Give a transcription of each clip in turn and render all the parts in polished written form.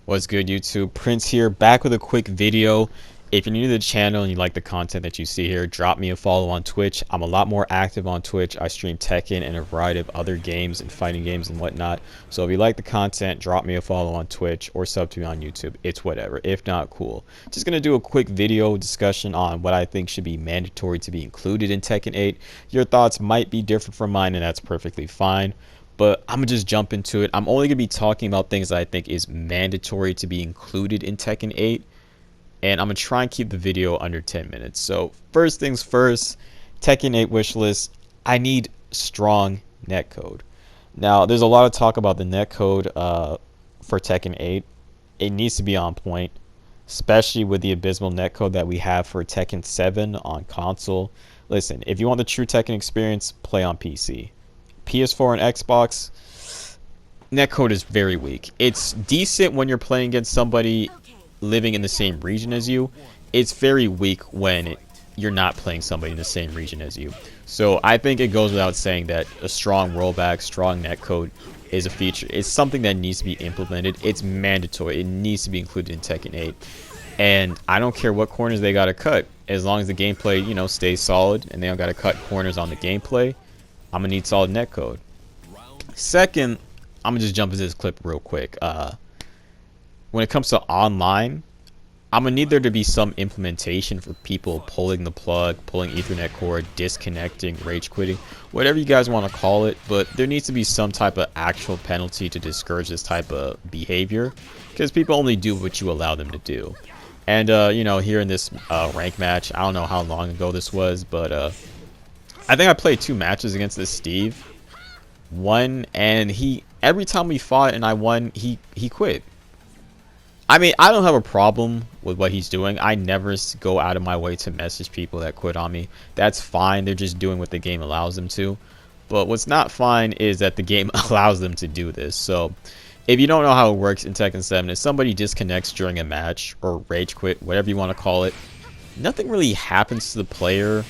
What's good, YouTube? Prince here, back with a quick video. If you're new to the channel and you like the content that you see here, drop me a follow on Twitch. I'm a lot more active on Twitch. I stream Tekken and a variety of other games and fighting games and whatnot. So if you like the content, drop me a follow on Twitch or sub to me on YouTube. It's whatever. If not, cool. Just going to do a quick video discussion on what I think should be mandatory to be included in Tekken 8. Your thoughts might be different from mine, and that's perfectly fine. But I'm going to just jump into it. I'm only going to be talking about things that I think is mandatory to be included in Tekken 8. And I'm going to try and keep the video under 10 minutes. So first things first, Tekken 8 wishlist. I need strong netcode. Now, there's a lot of talk about the netcode for Tekken 8. It needs to be on point, especially with the abysmal netcode that we have for Tekken 7 on console. Listen, if you want the true Tekken experience, play on PC. PS4 and Xbox, netcode is very weak. It's decent when you're playing against somebody living in the same region as you. It's very weak when you're not playing somebody in the same region as you. So I think it goes without saying that a strong rollback, strong netcode is a feature. It's something that needs to be implemented. It's mandatory. It needs to be included in Tekken 8. And I don't care what corners they got to cut. As long as the gameplay, stays solid and they don't got to cut corners on the gameplay, I'm going to need solid netcode. Second, I'm going to just jump into this clip real quick. When it comes to online, I'm going to need there to be some implementation for people pulling the plug, pulling Ethernet cord, disconnecting, rage quitting, whatever you guys want to call it. But there needs to be some type of actual penalty to discourage this type of behavior, because people only do what you allow them to do. And, here in this rank match, I don't know how long ago this was, but I think I played 2 matches against this Steve. One, and every time we fought and I won, he quit. I mean, I don't have a problem with what he's doing. I never go out of my way to message people that quit on me. That's fine. They're just doing what the game allows them to. But what's not fine is that the game allows them to do this. So if you don't know how it works in Tekken 7, if somebody disconnects during a match or rage quit, whatever you want to call it, nothing really happens to the player.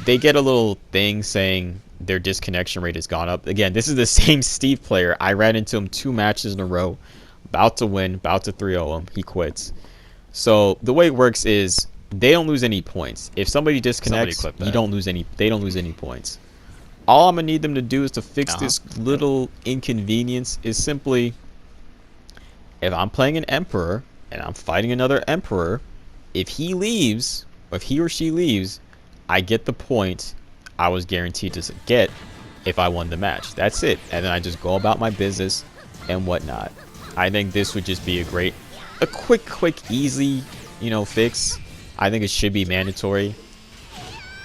They get a little thing saying their disconnection rate has gone up. Again, this is the same Steve player. I ran into him 2 matches in a row. About to win, about to 3-0 him. He quits. So the way it works is they don't lose any points. If somebody disconnects, they don't lose any points. All I'm going to need them to do is to fix this little inconvenience is simply, if I'm playing an Emperor and I'm fighting another Emperor, if he leaves, or if he or she leaves, I get the point I was guaranteed to get if I won the match. That's it. And then I just go about my business and whatnot. I think this would just be a quick, easy, fix. I think it should be mandatory.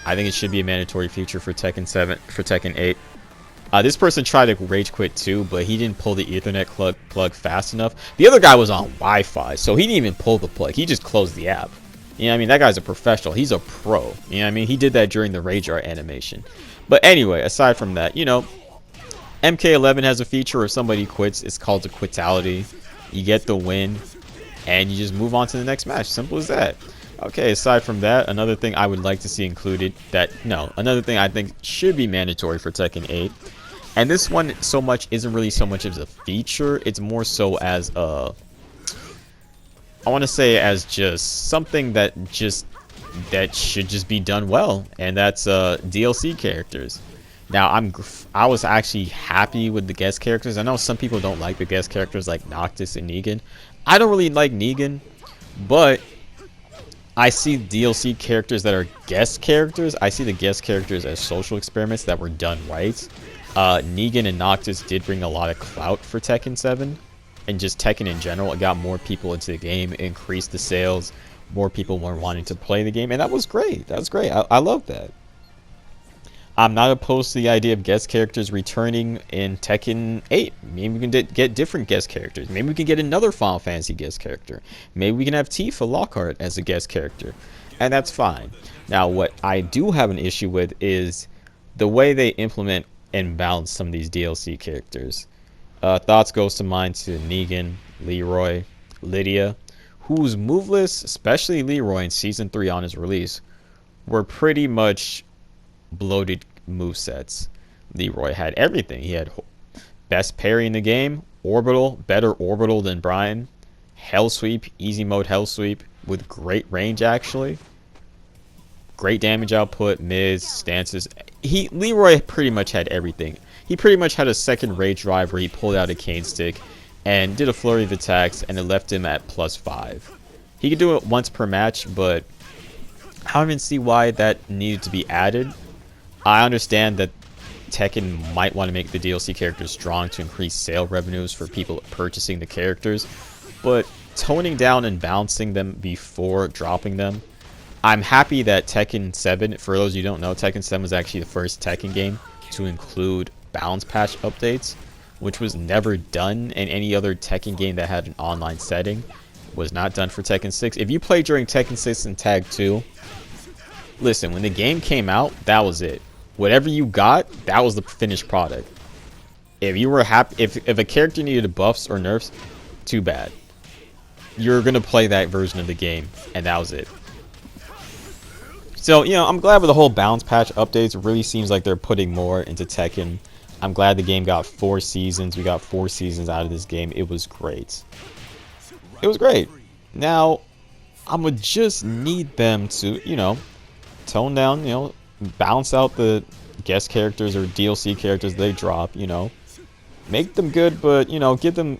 I think it should be a mandatory feature for Tekken 7, for Tekken 8. This person tried to rage quit too, but he didn't pull the Ethernet plug fast enough. The other guy was on Wi-Fi, so he didn't even pull the plug. He just closed the app. You know what I mean? That guy's a professional. He's a pro. You know what I mean? He did that during the Rage Art animation. But anyway, aside from that, MK11 has a feature where if somebody quits, it's called a quitality. You get the win, and you just move on to the next match. Simple as that. Okay, aside from that, another thing I would like to see included, another thing I think should be mandatory for Tekken 8, and this one isn't really so much as a feature, it's more so as I want to say as just something that should just be done well, and that's DLC characters. Now, I was actually happy with the guest characters. I know some people don't like the guest characters like Noctis and Negan. I don't really like Negan, but I see DLC characters that are guest characters. I see the guest characters as social experiments that were done right. Negan and Noctis did bring a lot of clout for Tekken 7. And just Tekken in general, it got more people into the game, increased the sales, more people were wanting to play the game, and that was great. That was great. I love that. I'm not opposed to the idea of guest characters returning in Tekken 8. Maybe we can get different guest characters. Maybe we can get another Final Fantasy guest character. Maybe we can have Tifa Lockhart as a guest character, and that's fine. Now, what I do have an issue with is the way they implement and balance some of these DLC characters. Thoughts goes to mind to Negan, Leroy, Lydia, whose moveless, especially Leroy in Season 3 on his release, were pretty much bloated movesets. Leroy had everything. He had best parry in the game, orbital, better orbital than Brian, Hell Sweep, easy mode Hell Sweep with great range actually. Great damage output, mids, stances. Leroy pretty much had everything. He pretty much had a second rage drive where he pulled out a cane stick and did a flurry of attacks, and it left him at +5. He could do it once per match, but I don't even see why that needed to be added. I understand that Tekken might want to make the DLC characters strong to increase sale revenues for people purchasing the characters, but toning down and balancing them before dropping them. I'm happy that Tekken 7, for those of you who don't know, Tekken 7 was actually the first Tekken game to include balance patch updates, which was never done in any other Tekken game that had an online setting. Was not done for Tekken 6. If you played during Tekken 6 and Tag 2, listen, when the game came out, that was it. Whatever you got, that was the finished product. If you were happy, if a character needed buffs or nerfs, too bad. You're gonna play that version of the game, and that was it. So, you know, I'm glad with the whole balance patch updates. It really seems like they're putting more into Tekken. I'm glad the game got 4 seasons. We got 4 seasons out of this game. It was great. It was great. Now, I'm gonna just need them to, you know, tone down, you know, balance out the guest characters or DLC characters they drop, you know. Make them good, but, you know, give them,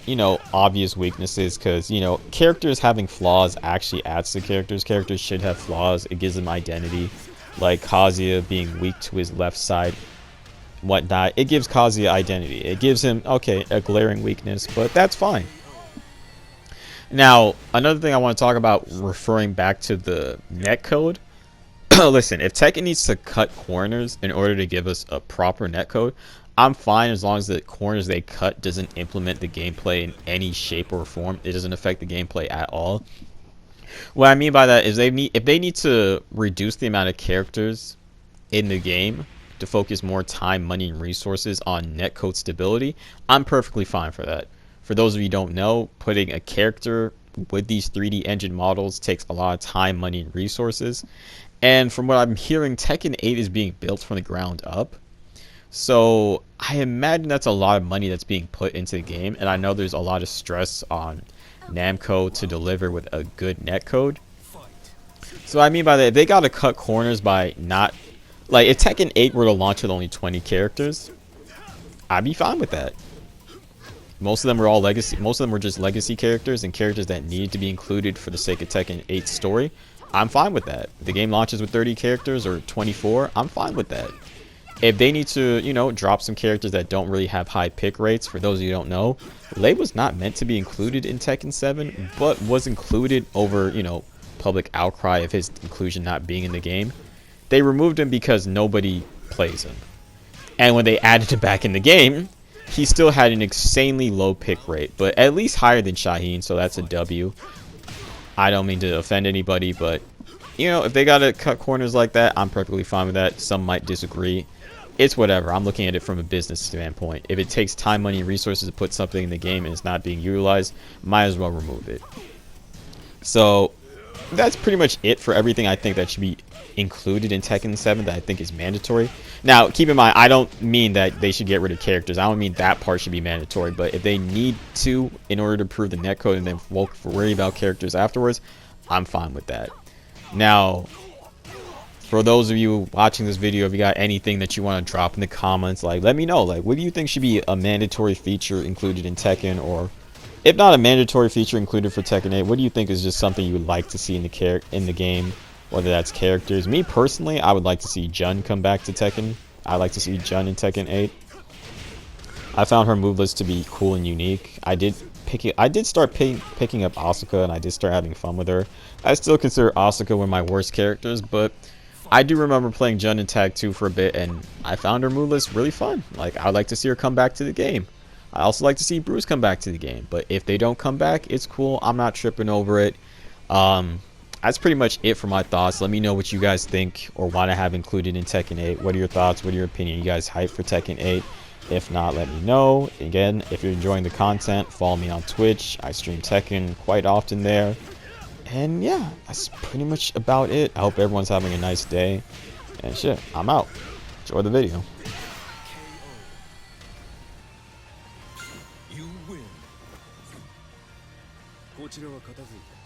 you know, obvious weaknesses, because, you know, characters having flaws actually adds to characters. Characters should have flaws. It gives them identity. Like Kazuya being weak to his left side, whatnot. It gives Kazuya identity. It gives him, okay, a glaring weakness, but that's fine. Now, another thing I want to talk about, referring back to the netcode. Listen, if Tekken needs to cut corners in order to give us a proper netcode, I'm fine as long as the corners they cut doesn't implement the gameplay in any shape or form. It doesn't affect the gameplay at all. What I mean by that is if they need to reduce the amount of characters in the game to focus more time, money, and resources on netcode stability, I'm perfectly fine for that. For those of you who don't know, putting a character with these 3D engine models takes a lot of time, money, and resources. And from what I'm hearing, Tekken 8 is being built from the ground up. So I imagine that's a lot of money that's being put into the game. And I know there's a lot of stress on Namco to deliver with a good netcode. So I mean by that, if they got to cut corners by not... Like, if Tekken 8 were to launch with only 20 characters, I'd be fine with that. Most of them were all legacy. Most of them were just legacy characters and characters that needed to be included for the sake of Tekken 8's story. I'm fine with that. If the game launches with 30 characters or 24, I'm fine with that. If they need to, you know, drop some characters that don't really have high pick rates, for those of you who don't know, Lei was not meant to be included in Tekken 7, but was included over, you know, public outcry of his inclusion not being in the game. They removed him because nobody plays him. And when they added him back in the game, he still had an insanely low pick rate, but at least higher than Shaheen, so that's a W. I don't mean to offend anybody, but, you know, if they gotta cut corners like that, I'm perfectly fine with that. Some might disagree. It's whatever. I'm looking at it from a business standpoint. If it takes time, money, and resources to put something in the game and it's not being utilized, might as well remove it. So that's pretty much it for everything I think that should be included in Tekken 7 that I think is mandatory. Now, keep in mind, I don't mean that they should get rid of characters. I don't mean that part should be mandatory, but if they need to in order to prove the netcode and then worry about characters afterwards, I'm fine with that. Now, for those of you watching this video, if you got anything that you want to drop in the comments, like, let me know. Like, what do you think should be a mandatory feature included in Tekken, or if not a mandatory feature included for Tekken 8, what do you think is just something you would like to see in the game? Whether that's characters. Me personally, I would like to see Jun come back to Tekken. I like to see Jun in Tekken 8. I found her move list to be cool and unique. I did start picking up Asuka, and I did start having fun with her. I still consider Asuka one of my worst characters, but I do remember playing Jun in Tag 2 for a bit, and I found her move list really fun. Like, I'd like to see her come back to the game. I also like to see Bruce come back to the game, but if they don't come back, it's cool. I'm not tripping over it. That's pretty much it for my thoughts. Let me know what you guys think or want to have included in Tekken 8. What are your thoughts? What are your opinion? You guys hyped for Tekken 8? If not, let me know. Again, if you're enjoying the content, follow me on Twitch. I stream Tekken quite often there. And yeah, that's pretty much about it. I hope everyone's having a nice day. And shit, I'm out. Enjoy the video. こちらは片付いた。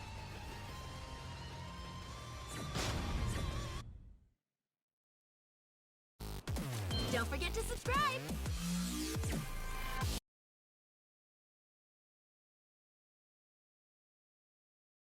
Don't forget to subscribe!